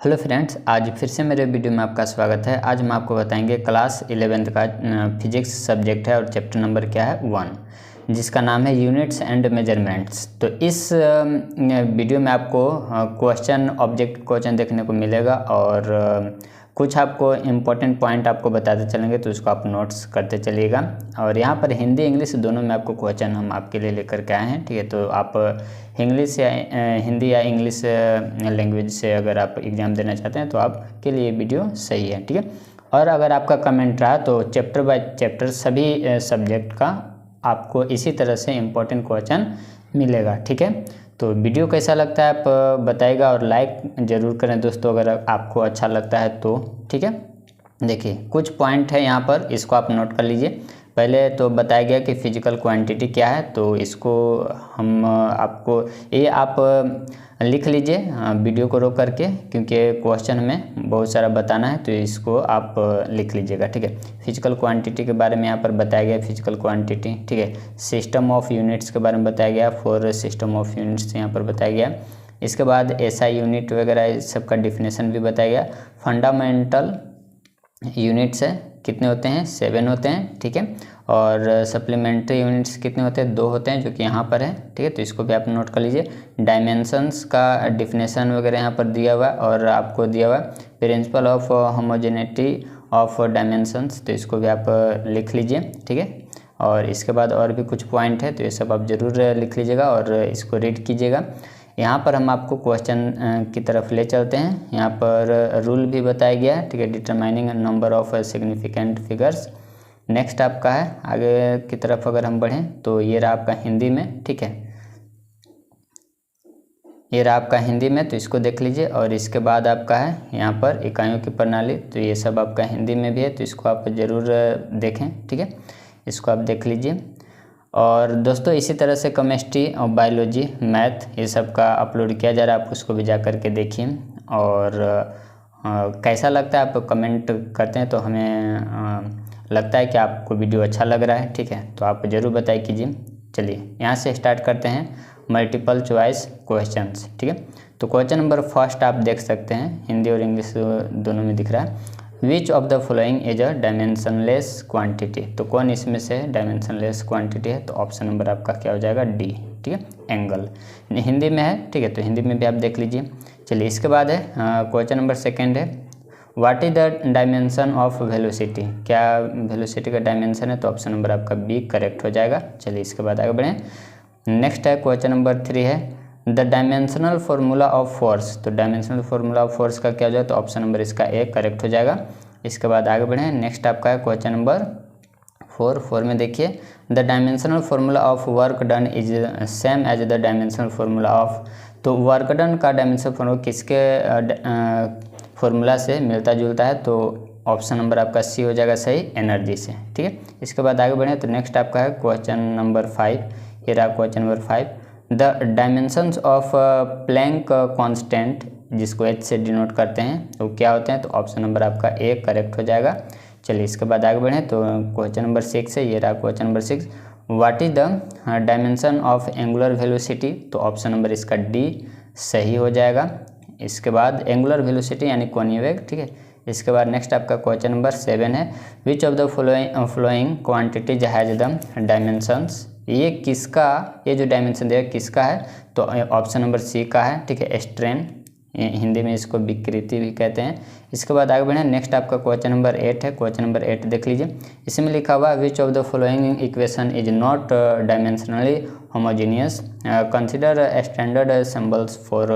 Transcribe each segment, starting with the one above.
Hello friends, आज फिर से मेरे वीडियो में आपका स्वागत है। आज हम आपको बताएंगे क्लास 11th का फिजिक्स सब्जेक्ट है और चैप्टर नंबर क्या है 1, जिसका नाम है यूनिट्स एंड मेजरमेंट्स। तो इस वीडियो में आपको क्वेश्चन ऑब्जेक्ट क्वेश्चन देखने को मिलेगा और कुछ आपको इम्पोर्टेंट पॉइंट आपको बताते चलेंगे, तो उसको आप नोट्स करते चलिएगा। और यहाँ पर हिंदी इंग्लिश दोनों में आपको क्वेश्चन हम आपके लिए लेकर के आए हैं, ठीक है। तो आप इंग्लिश या हिंदी या इंग्लिश लैंग्वेज से अगर आप एग्ज़ाम देना चाहते हैं तो आपके लिए वीडियो सही है, ठीक है। और अगर आपका कमेंट रहा तो चैप्टर बाय चैप्टर सभी सब्जेक्ट का आपको इसी तरह से इम्पोर्टेंट क्वेश्चन मिलेगा, ठीक है। तो वीडियो कैसा लगता है आप बताइएगा और लाइक ज़रूर करें दोस्तों अगर आपको अच्छा लगता है तो, ठीक है। देखिए कुछ पॉइंट है यहाँ पर, इसको आप नोट कर लीजिए। पहले तो बताया गया कि फिजिकल क्वांटिटी क्या है, तो इसको हम आपको ये आप लिख लीजिए वीडियो को रोक करके, क्योंकि क्वेश्चन में बहुत सारा बताना है, तो इसको आप लिख लीजिएगा, ठीक है। फिजिकल क्वांटिटी के बारे में यहाँ पर बताया गया, फिजिकल क्वांटिटी, ठीक है। सिस्टम ऑफ यूनिट्स के बारे में बताया गया, 4 सिस्टम ऑफ यूनिट्स यहाँ पर बताया गया। इसके बाद एसआई यूनिट वगैरह इस सब का डिफिनेशन भी बताया गया। फंडामेंटल यूनिट्स है कितने होते हैं, 7 होते हैं, ठीक है। और सप्लीमेंट्री यूनिट्स कितने होते हैं, 2 होते हैं, जो कि यहाँ पर है, ठीक है। तो इसको भी आप नोट कर लीजिए। डायमेंशंस का डिफिनेशन वगैरह यहाँ पर दिया हुआ है और आपको दिया हुआ है principle of homogeneity of dimensions, तो इसको भी आप लिख लीजिए, ठीक है। और इसके बाद और भी कुछ पॉइंट है, तो ये सब आप ज़रूर लिख लीजिएगा और इसको रीड कीजिएगा। यहाँ पर हम आपको क्वेश्चन की तरफ ले चलते हैं। यहाँ पर रूल भी बताया गया है, ठीक है। Determining number of significant figures. Next आपका है आगे की तरफ अगर हम बढ़ें तो ये रहा आपका हिंदी में, ठीक है। ये रहा आपका हिंदी में, तो इसको देख लीजिए। और इसके बाद आपका है यहाँ पर इकाइयों की प्रणाली, तो ये सब आपका हिंदी में भी है, तो इसको आप ज़रूर देखें, ठीक है। इसको आप देख लीजिए। और दोस्तों इसी तरह से केमिस्ट्री और बायोलॉजी, मैथ, ये सब का अपलोड किया जा रहा है, आप उसको भी जा कर के देखिए। और कैसा लगता है आप कमेंट करते हैं तो हमें लगता है कि आपको वीडियो अच्छा लग रहा है, ठीक है। तो आप ज़रूर बताइए कीजिए। चलिए यहाँ से स्टार्ट करते हैं मल्टीपल चॉइस क्वेश्चंस, ठीक है। तो क्वेश्चन नंबर फर्स्ट आप देख सकते हैं, हिंदी और इंग्लिश दोनों में दिख रहा है। Which of the following is a dimensionless quantity, तो कौन इसमें से डायमेंशनलेस क्वांटिटी है, तो ऑप्शन नंबर आपका क्या हो जाएगा, डी, ठीक है। एंगल हिंदी में है, ठीक है, तो हिंदी में भी आप देख लीजिए। चलिए इसके बाद है क्वेश्चन नंबर सेकेंड है, what is the dimension of velocity, क्या वेलोसिटी का डायमेंशन है, तो ऑप्शन नंबर आपका बी करेक्ट हो जाएगा। चलिए इसके बाद आगे बढ़ें। नेक्स्ट है क्वेश्चन नंबर 3 है the dimensional formula of force, तो डायमेंशनल फार्मूला ऑफ फोर्स का क्या हो जाए, तो ऑप्शन नंबर इसका ए करेक्ट हो जाएगा। इसके बाद आगे बढ़ें। नेक्स्ट आपका है क्वेश्चन नंबर 4 में देखिए, the dimensional formula of work done is same as the dimensional formula of, तो वर्क डन का डायमेंशनल फार्मूला किसके फार्मूला से मिलता जुलता है, तो ऑप्शन नंबर आपका सी हो जाएगा सही, एनर्जी से, ठीक है। इसके बाद आगे बढ़ें। तो नेक्स्ट आपका है क्वेश्चन नंबर 5, ये रहा question number 5, the dimensions of Planck constant, जिसको एच से डिनोट करते हैं, तो क्या होते हैं, तो ऑप्शन नंबर आपका ए करेक्ट हो जाएगा। चलिए इसके बाद आगे बढ़ें। तो क्वेश्चन नंबर 6 है, ये रहा question number 6, what is the dimension of angular velocity, तो ऑप्शन नंबर इसका डी सही हो जाएगा। इसके बाद एंगुलर वेलोसिटी यानी कोणीय वेग, ठीक है। इसके बाद नेक्स्ट आपका क्वेश्चन नंबर 7 है, which of the following quantities has the dimensions, ये किसका, ये जो डायमेंशन दिया किसका है, तो ऑप्शन नंबर सी का है, ठीक है। स्ट्रेन, हिंदी में इसको विकृति भी कहते हैं। इसके बाद आगे बढ़ें। नेक्स्ट आपका क्वेश्चन नंबर 8 है, क्वेश्चन नंबर 8 देख लीजिए। इसमें लिखा हुआ विच of the following equation is not dimensionally homogeneous, consider standard symbols for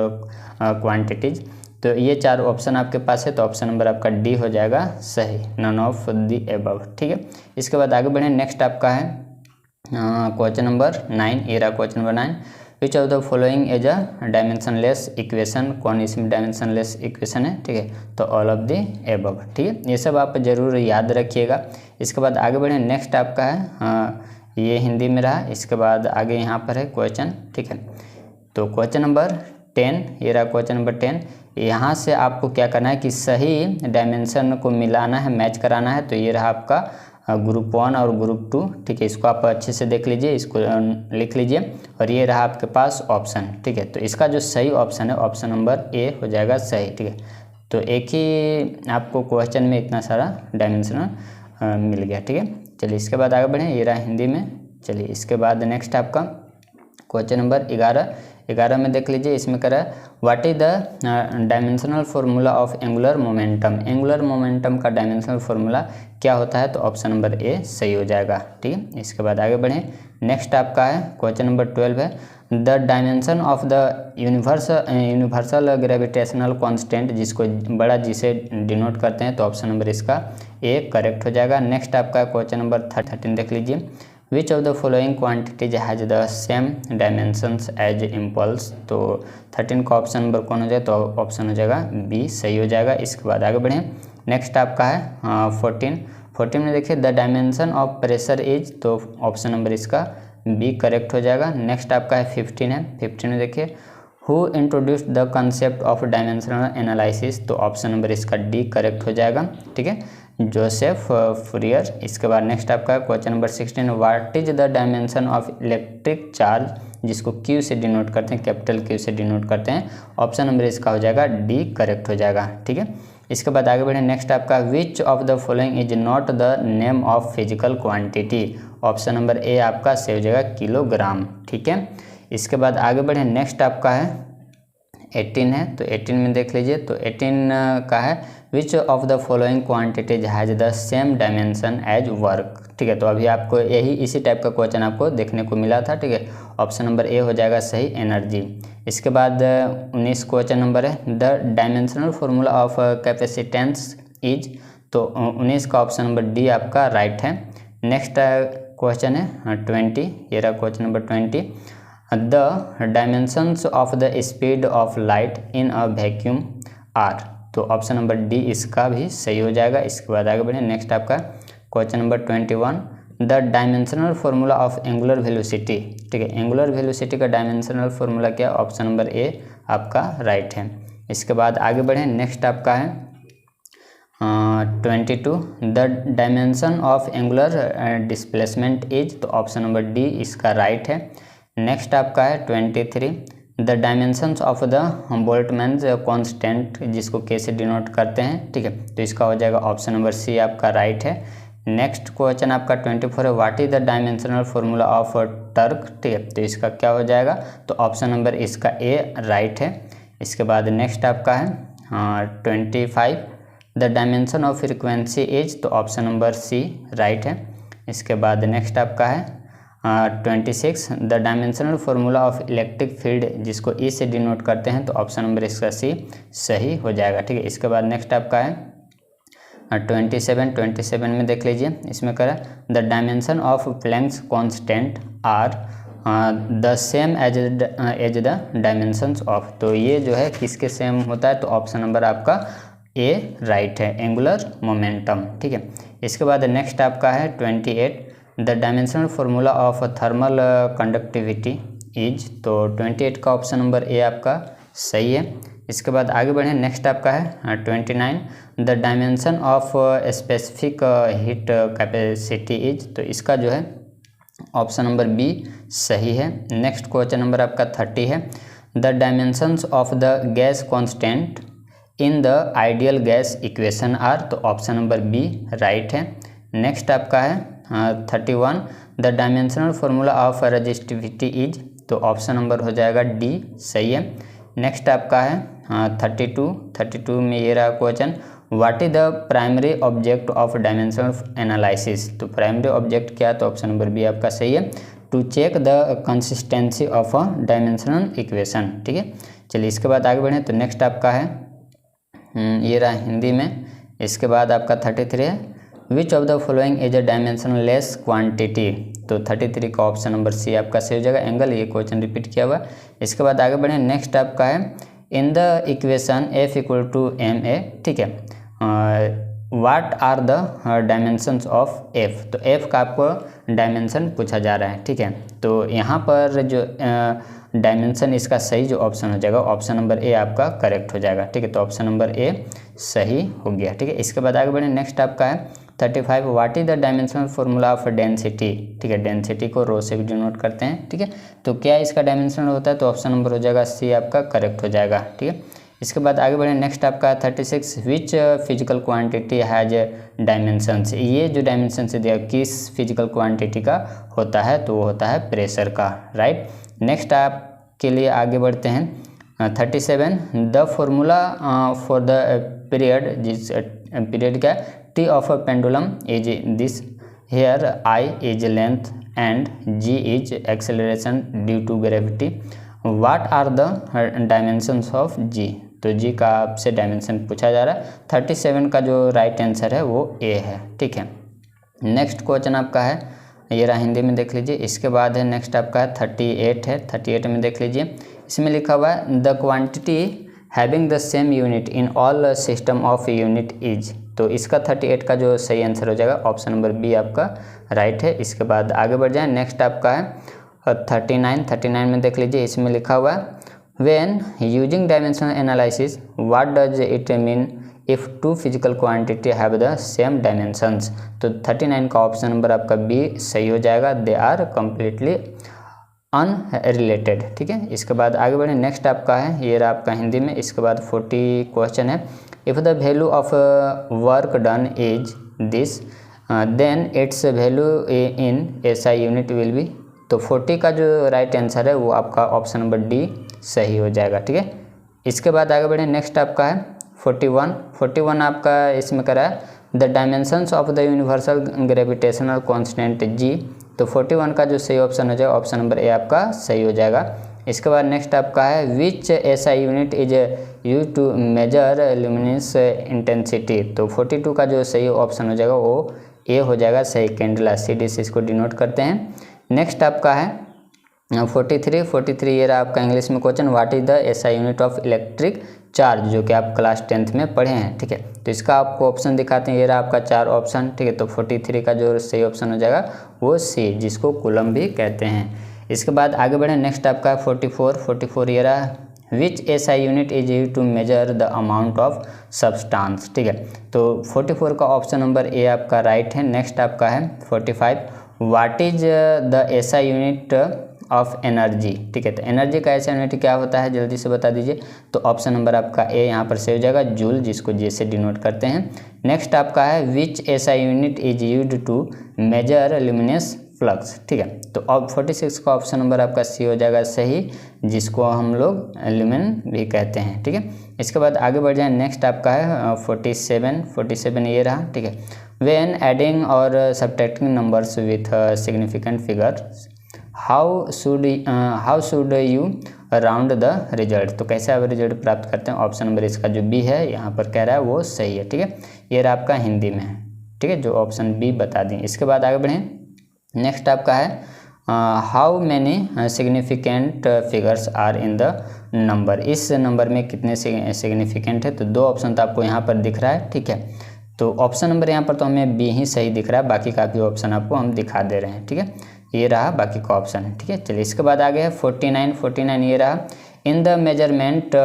quantities, तो ये 4 ऑप्शन आपके पास है, तो ऑप्शन नंबर आपका डी हो जाएगा सही, नन ऑफ द एबव, ठीक है। इसके बाद आगे बढ़ें। नेक्स्ट आपका है क्वेश्चन नंबर 9, ये रहा question number 9, which of the following is a dimensionless equation, कौन इसमें डायमेंशनलेस इक्वेशन है, ठीक है, तो ऑल ऑफ द एबव, ठीक है। ये सब आप जरूर याद रखिएगा। इसके बाद आगे बढ़ें। नेक्स्ट आपका है ये हिंदी में रहा। इसके बाद आगे यहाँ पर है क्वेश्चन, ठीक है। तो क्वेश्चन नंबर 10, ये रहा क्वेश्चन नंबर 10, यहाँ से आपको क्या करना है कि सही डायमेंशन को मिलाना है, मैच कराना है। तो ये रहा आपका ग्रुप 1 और ग्रुप 2, ठीक है। इसको आप अच्छे से देख लीजिए, इसको लिख लीजिए। और ये रहा आपके पास ऑप्शन, ठीक है। तो इसका जो सही ऑप्शन है ऑप्शन नंबर ए हो जाएगा सही, ठीक है। तो एक ही आपको क्वेश्चन में इतना सारा डायमेंशनल मिल गया, ठीक है। चलिए इसके बाद आगे बढ़ें, ये रहा हिंदी में। चलिए इसके बाद नेक्स्ट आपका क्वेश्चन नंबर 11 में देख लीजिए, इसमें करा what is the dimensional formula of angular momentum. Angular momentum का डायमेंशनल फार्मूला क्या होता है, तो ऑप्शन नंबर ए सही हो जाएगा, ठीक है। इसके बाद आगे बढ़ें, नेक्स्ट आपका है क्वेश्चन नंबर 12 है the dimension of the universal gravitational constant, जिसको बड़ा जी से डिनोट करते हैं, तो ऑप्शन नंबर इसका ए करेक्ट हो जाएगा। नेक्स्ट आपका क्वेश्चन नंबर 13 देख लीजिए, which of the following quantities has the same dimensions as impulse. तो 13 का ऑप्शन नंबर कौन हो जाए, तो ऑप्शन हो जाएगा बी सही हो जाएगा। इसके बाद आगे बढ़ें, नेक्स्ट आपका है 14 में देखिए the dimension of pressure is, तो ऑप्शन नंबर इसका बी करेक्ट हो जाएगा। नेक्स्ट आपका है 15 में देखिए who introduced the concept of dimensional analysis, तो ऑप्शन नंबर इसका डी करेक्ट हो जाएगा, ठीक है, जोसेफ फूरियर। इसके बाद नेक्स्ट आपका question number 16 what is the dimension of electric charge, जिसको क्यू से डिनोट करते हैं, कैपिटल क्यू से डिनोट करते हैं, ऑप्शन नंबर इसका हो जाएगा डी करेक्ट हो जाएगा, ठीक है। इसके बाद आगे बढ़े, नेक्स्ट आपका विच of the following is not the name of physical quantity, option number ए आपका सही हो जाएगा किलोग्राम, ठीक है। इसके बाद आगे बढ़े, नेक्स्ट आपका है 18 है, तो 18 में देख लीजिए, तो 18 का है which of the following quantities has the same dimension as work, ठीक है। तो अभी आपको इसी टाइप का क्वेश्चन आपको देखने को मिला था, ठीक है, ऑप्शन नंबर ए हो जाएगा सही एनर्जी। इसके बाद 19 क्वेश्चन नंबर है the dimensional formula of capacitance is, तो 19 का ऑप्शन नंबर डी आपका राइट है। नेक्स्ट क्वेश्चन है 20, ये रहा question number 20 the dimensions of the speed of light in a vacuum are, तो ऑप्शन नंबर डी इसका भी सही हो जाएगा। इसके बाद आगे बढ़े, नेक्स्ट आपका question number 21 the dimensional formula of angular velocity, ठीक है, एंगुलर वेलोसिटी का डायमेंशनल फार्मूला क्या, ऑप्शन नंबर ए आपका राइट है। इसके बाद आगे बढ़े, नेक्स्ट आपका है 22 the dimension of angular displacement is, तो ऑप्शन नंबर डी इसका राइट है। नेक्स्ट आपका है 23 the dimensions of the Boltzmann constant, जिसको के से डिनोट करते हैं, ठीक है, तो इसका हो जाएगा ऑप्शन नंबर सी आपका राइट है। नेक्स्ट क्वेश्चन आपका 24 है what is the dimensional formula of torque, ठीक है, तो इसका क्या हो जाएगा, तो ऑप्शन नंबर इसका ए राइट है। इसके बाद नेक्स्ट आपका है 25 the dimension of frequency is, तो ऑप्शन नंबर सी राइट है। इसके बाद नेक्स्ट आपका है 26 the dimensional formula of electric field, जिसको ई से डिनोट करते हैं, तो ऑप्शन नंबर इसका सी सही हो जाएगा, ठीक है। इसके बाद नेक्स्ट आपका है 27 में देख लीजिए, इसमें करा the dimension of Planck's constant are the same as the dimensions of, तो ये जो है किसके सेम होता है, तो ऑप्शन नंबर आपका ए राइट है, एंगुलर मोमेंटम, ठीक है। इसके बाद नेक्स्ट आपका है 28 the dimensional formula of thermal conductivity is, तो 28 का ऑप्शन नंबर ए आपका सही है। इसके बाद आगे बढ़ें, नेक्स्ट आपका है 29 the dimension of specific heat capacity is, तो इसका जो है ऑप्शन नंबर बी सही है। नेक्स्ट क्वेश्चन नंबर आपका 30 है the dimensions of the gas constant in the ideal gas equation are, तो ऑप्शन नंबर बी राइट है। नेक्स्ट आपका है 31 the dimensional formula of resistivity is, तो ऑप्शन नंबर हो जाएगा डी सही है। नेक्स्ट आपका है 32 में ये रहा question what is the primary object of dimensional analysis, तो प्राइमरी ऑब्जेक्ट क्या है, तो ऑप्शन नंबर बी आपका सही है, to check the consistency of a dimensional equation, ठीक है। चलिए इसके बाद आगे बढ़ें, तो नेक्स्ट आपका है ये रहा हिंदी में। इसके बाद आपका 33 है which of the following is a dimensionless quantity, तो 33 का ऑप्शन नंबर सी आपका सही हो जाएगा, एंगल, ये क्वेश्चन रिपीट किया हुआ। इसके बाद आगे बढ़ें, नेक्स्ट आपका है in the equation F equal to M A, ठीक है, what are the dimensions of F, तो एफ का आपको डायमेंशन पूछा जा रहा है, ठीक है। तो यहाँ पर जो डायमेंशन इसका सही जो ऑप्शन हो जाएगा, ऑप्शन नंबर ए आपका करेक्ट हो जाएगा, ठीक है, तो ऑप्शन नंबर ए सही हो गया, ठीक है। इसके बाद आगे बढ़ें, नेक्स्ट आपका है 35 what is the dimensional formula of density, ठीक है, डेंसिटी को रो से भी डिनोट करते हैं, ठीक है, तो क्या इसका डायमेंशनल होता है, तो ऑप्शन नंबर हो जाएगा सी आपका करेक्ट हो जाएगा, ठीक है। इसके बाद आगे बढ़े, नेक्स्ट आपका 36, which physical quantity has dimensions. ये जो डायमेंशंस दिया किस फिजिकल क्वांटिटी का होता है, तो वो होता है प्रेशर का, राइट। नेक्स्ट आपके लिए आगे बढ़ते हैं 37, the formula for the period, जिस पीरियड का T of a pendulum is this, here I is length and G is acceleration due to gravity, what are the dimensions of G. तो G का आपसे डायमेंशन पूछा जा रहा है। 37 का जो राइट आंसर है वो ए है, ठीक है। नेक्स्ट क्वेश्चन आपका है, ये रहा, हिंदी में देख लीजिए। इसके बाद है नेक्स्ट आपका है 38 है, 38 में देख लीजिए। इसमें लिखा हुआ है the quantity having the same unit in all system of unit is. तो इसका 38 का जो सही आंसर हो जाएगा ऑप्शन नंबर बी आपका राइट है। इसके बाद आगे बढ़ जाए, नेक्स्ट आपका है 39 में देख लीजिए। इसमें लिखा हुआ है when using dimensional analysis what does it mean if two physical quantity have the same dimensions. तो 39 का ऑप्शन नंबर आपका बी सही हो जाएगा, दे आर कम्प्लीटली अनरिलेटेड, ठीक है। इसके बाद आगे बढ़े, नेक्स्ट आपका है, ये रहा आपका हिंदी में। इसके बाद 40 क्वेश्चन है, if the value of work done is this then its value in SI unit will be. तो 40 का जो राइट आंसर है वो आपका ऑप्शन नंबर डी सही हो जाएगा, ठीक है। इसके बाद आगे बढ़े, नेक्स्ट आपका है 41 आपका इसमें करा है the dimensions of the universal gravitational constant जी। तो 41 का जो सही ऑप्शन हो जाएगा ऑप्शन नंबर ए आपका सही हो जाएगा। इसके बाद नेक्स्ट आपका है which SI unit is use to measure luminous intensity. तो 42 का जो सही ऑप्शन हो जाएगा वो ए हो जाएगा सही, कैंडल CD से इसको डिनोट करते हैं। नेक्स्ट आपका है 43 ये रहा आपका इंग्लिश में question, what is the SI unit of electric charge, जो कि आप क्लास 10th में पढ़े हैं, ठीक है। तो इसका आपको ऑप्शन दिखाते हैं, ये रहा आपका 4 ऑप्शन, ठीक है। तो 43 का जो सही ऑप्शन हो जाएगा वो सी, जिसको कूलम भी कहते हैं। इसके बाद आगे बढ़े, नेक्स्ट आपका 44 ये रहा which SI unit is use to measure the amount of substance, ठीक है। तो 44 का ऑप्शन नंबर ए आपका राइट है। नेक्स्ट आपका है 45, what is the SI unit of energy, ठीक है। तो एनर्जी का SI यूनिट क्या होता है, जल्दी से बता दीजिए। तो ऑप्शन नंबर आपका ए यहाँ पर से हो जाएगा, जूल, जिसको जे से डिनोट करते हैं। नेक्स्ट आपका है which SI unit is used to measure luminous flux, ठीक है। तो अब 46 का ऑप्शन नंबर आपका सी हो जाएगा सही, जिसको हम लोग ल्यूमेन भी कहते हैं, ठीक है। इसके बाद आगे बढ़ जाए, नेक्स्ट आपका है 47 ये रहा, ठीक है। व्हेन एडिंग और subtracting numbers with significant figures how should you round the result. तो कैसे आप रिजल्ट प्राप्त करते हैं, ऑप्शन नंबर इसका जो बी है यहाँ पर कह रहा है वो सही है, ठीक है। ये रहा आपका हिंदी में, ठीक है, जो ऑप्शन बी बता दें। इसके बाद आगे बढ़ें, नेक्स्ट आपका है how many significant figures are in the number. इस नंबर में कितने सिग्निफिकेंट है, तो 2 ऑप्शन तो आपको यहाँ पर दिख रहा है, ठीक है। तो ऑप्शन नंबर यहाँ पर तो हमें बी ही सही दिख रहा है, बाकी का भी ऑप्शन आपको हम दिखा दे रहे हैं, ठीक है। ये रहा बाकी का ऑप्शन, ठीक है। चलिए इसके बाद आगे है 49 ये रहा, in the measurement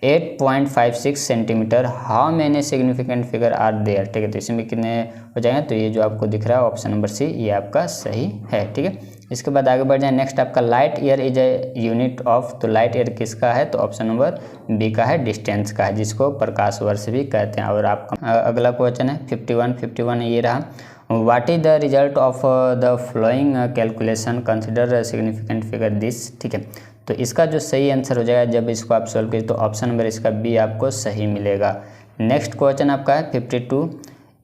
8.56 centimetre how many significant figure are there, ठीक है। तो इसमें कितने हो जाएंगे, तो ये जो आपको दिख रहा है ऑप्शन नंबर सी ये आपका सही है, ठीक है। इसके बाद आगे बढ़ जाए, नेक्स्ट आपका light year is a unit of. तो लाइट ईयर किसका है, तो ऑप्शन नंबर बी का है, डिस्टेंस का है, जिसको प्रकाश वर्ष भी कहते हैं। और आपका अगला क्वेश्चन है 51 ये रहा, what is the result of the flowing calculation consider significant figure this, ठीक है। तो इसका जो सही आंसर हो जाएगा जब इसको आप सॉल्व करिए, तो ऑप्शन नंबर इसका बी आपको सही मिलेगा। नेक्स्ट क्वेश्चन आपका है 52,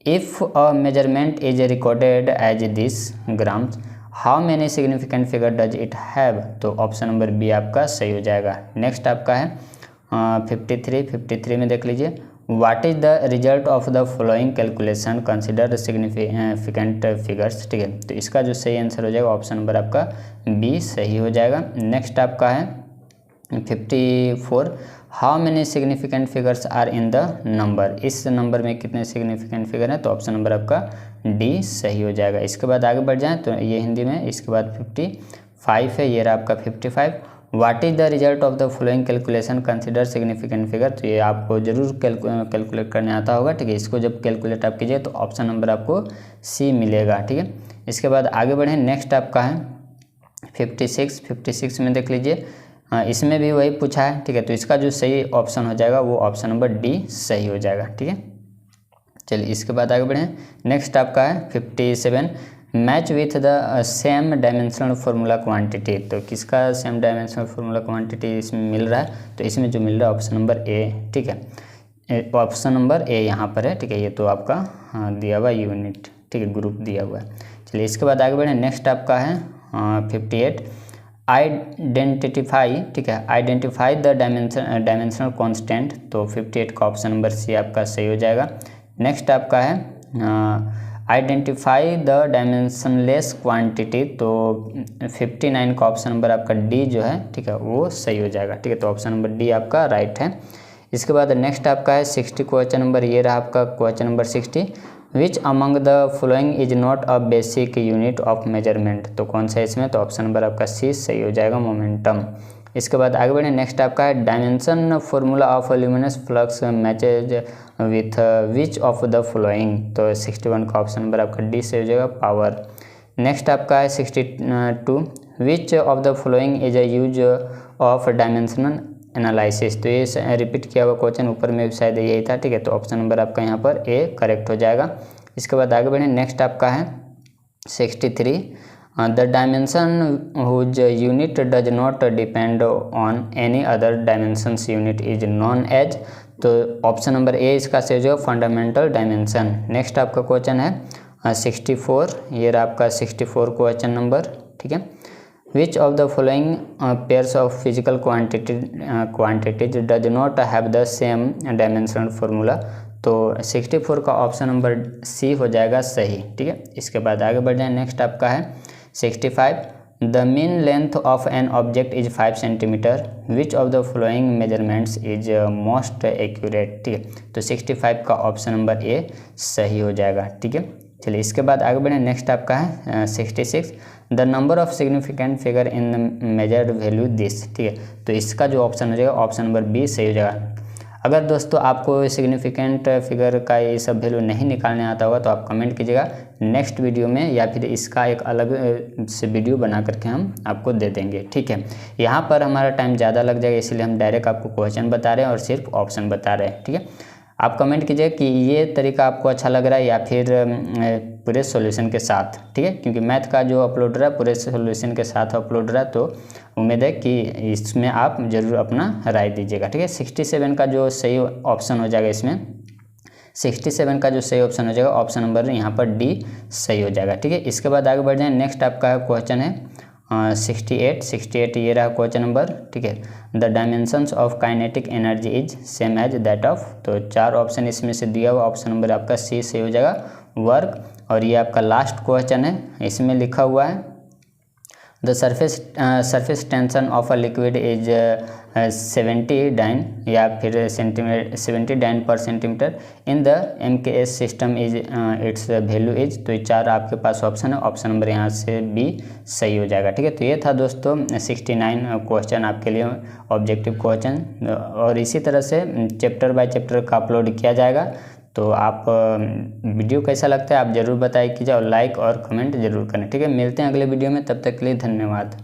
if a measurement is recorded as this grams how many significant figure does it have. तो ऑप्शन नंबर बी आपका सही हो जाएगा। नेक्स्ट आपका है 53 में देख लीजिए, what is the result of the following calculation consider significant figures, ठीक है। तो इसका जो सही आंसर हो जाएगा ऑप्शन नंबर आपका बी सही हो जाएगा। नेक्स्ट आपका है 54, how many significant figures are in the number. इस नंबर में कितने सिग्निफिकेंट फिगर हैं, तो ऑप्शन नंबर आपका डी सही हो जाएगा। इसके बाद आगे बढ़ जाएं तो ये हिंदी में, इसके बाद 55 है, ये रहा आपका 55, what is the result of the following calculation consider significant figure. तो ये आपको जरूर कैलकुलेट करने आता होगा, ठीक है। इसको जब कैलकुलेट आप कीजिए तो ऑप्शन नंबर आपको सी मिलेगा, ठीक है। इसके बाद आगे बढ़ें, नेक्स्ट आपका है 56 में देख लीजिए, इसमें भी वही पूछा है, ठीक है। तो इसका जो सही ऑप्शन हो जाएगा वो ऑप्शन नंबर डी सही हो जाएगा, ठीक है। चलिए इसके बाद आगे बढ़ें। नेक्स्ट आपका है 57, match with the same dimensional formula quantity. तो किसका सेम डायमेंशनल फार्मूला क्वांटिटी इसमें मिल रहा है, तो इसमें जो मिल रहा है ऑप्शन नंबर ए, ठीक है। ऑप्शन नंबर ए यहाँ पर है, ठीक है। ये तो आपका दिया हुआ यूनिट, ठीक है, ग्रुप दिया हुआ है। चलिए इसके बाद आगे बढ़ें। नेक्स्ट आपका है 58, आइडेंटिफाई, ठीक है, आइडेंटिफाई द डायमेंशनल कांस्टेंट। तो 58 का ऑप्शन नंबर सी आपका सही हो जाएगा। नेक्स्ट आपका है आइडेंटिफाई द डायमेंशनलेस क्वांटिटी। तो 59 का ऑप्शन नंबर आपका डी जो है, ठीक है, वो सही हो जाएगा, ठीक है। तो ऑप्शन नंबर डी आपका राइट है। इसके बाद नेक्स्ट आपका है 60 क्वेश्चन नंबर, ये रहा आपका question number 60, which among the following is not a basic unit of measurement. तो कौन सा है इसमें, तो ऑप्शन नंबर आपका सी सही हो जाएगा, मोमेंटम। इसके बाद आगे बढ़े। नेक्स्ट आपका है dimension formula of luminous flux matches with which of the following. तो 61 का ऑप्शन नंबर आपका डी से हो जाएगा, पावर। नेक्स्ट आपका है 62, विच of the following is a use of dimensional analysis. तो ये रिपीट किया हुआ क्वेश्चन ऊपर में शायद यही था, ठीक है। तो ऑप्शन नंबर आपका यहाँ पर ए करेक्ट हो जाएगा। इसके बाद आगे बढ़े। नेक्स्ट आपका है 63, the dimension whose unit does not depend on any other dimensions unit is known as. तो ऑप्शन नंबर ए इसका सही हो जाएगा, फंडामेंटल डायमेंशन। नेक्स्ट आपका क्वेश्चन है 64, ये रहा आपका 64 क्वेश्चन नंबर, ठीक है। Which of the following pairs of physical quantities does not have the same dimensional formula. तो 64 का ऑप्शन नंबर सी हो जाएगा सही, ठीक है। इसके बाद आगे बढ़ जाए। नेक्स्ट आपका है 65, the mean length of an object is 5 centimetre, which of the following measurements is most accurate, ठीक है। तो 65 का ऑप्शन नंबर ए सही हो जाएगा, ठीक है। चलिए इसके बाद आगे बढ़ें। नेक्स्ट आपका है 66, the number of significant figure in the measured value this, ठीक है। तो इसका जो ऑप्शन हो जाएगा ऑप्शन नंबर बी सही हो जाएगा। अगर दोस्तों आपको सिग्निफिकेंट फिगर का ये सब वैल्यू नहीं निकालने आता होगा तो आप कमेंट कीजिएगा, नेक्स्ट वीडियो में या फिर इसका एक अलग से वीडियो बना करके हम आपको दे देंगे, ठीक है। यहाँ पर हमारा टाइम ज़्यादा लग जाएगा, इसलिए हम डायरेक्ट आपको क्वेश्चन बता रहे हैं और सिर्फ ऑप्शन बता रहे हैं, ठीक है। आप कमेंट कीजिए कि ये तरीका आपको अच्छा लग रहा है या फिर पूरे सॉल्यूशन के साथ, ठीक है। क्योंकि मैथ का जो अपलोड रहा है पूरे सॉल्यूशन के साथ अपलोड रहा है, तो उम्मीद है कि इसमें आप ज़रूर अपना राय दीजिएगा, ठीक है। 67 का जो सही ऑप्शन हो जाएगा इसमें, 67 का जो सही ऑप्शन हो जाएगा ऑप्शन नंबर यहाँ पर डी सही हो जाएगा, ठीक है। इसके बाद आगे बढ़ जाएँ। नेक्स्ट आपका क्वेश्चन है 68 ये रहा क्वेश्चन नंबर, ठीक है। The dimensions of kinetic energy is same as that of. तो 4 ऑप्शन इसमें से दिया हुआ, ऑप्शन नंबर आपका सी से हो जाएगा, वर्क। और ये आपका लास्ट क्वेश्चन है, इसमें लिखा हुआ है the surface tension of a liquid is 79 या फिर 79 पर centimetre in the MKS system is it's value is. तो ये 4 आपके पास ऑप्शन है, ऑप्शन नंबर यहाँ से बी सही हो जाएगा, ठीक है। तो ये था दोस्तों 69 क्वेश्चन आपके लिए ऑब्जेक्टिव क्वेश्चन, और इसी तरह से चैप्टर बाय चैप्टर का अपलोड किया जाएगा। तो आप वीडियो कैसा लगता है आप ज़रूर बताइए कीजिए और लाइक और कमेंट ज़रूर करें, ठीक है। मिलते हैं अगले वीडियो में, तब तक के लिए धन्यवाद।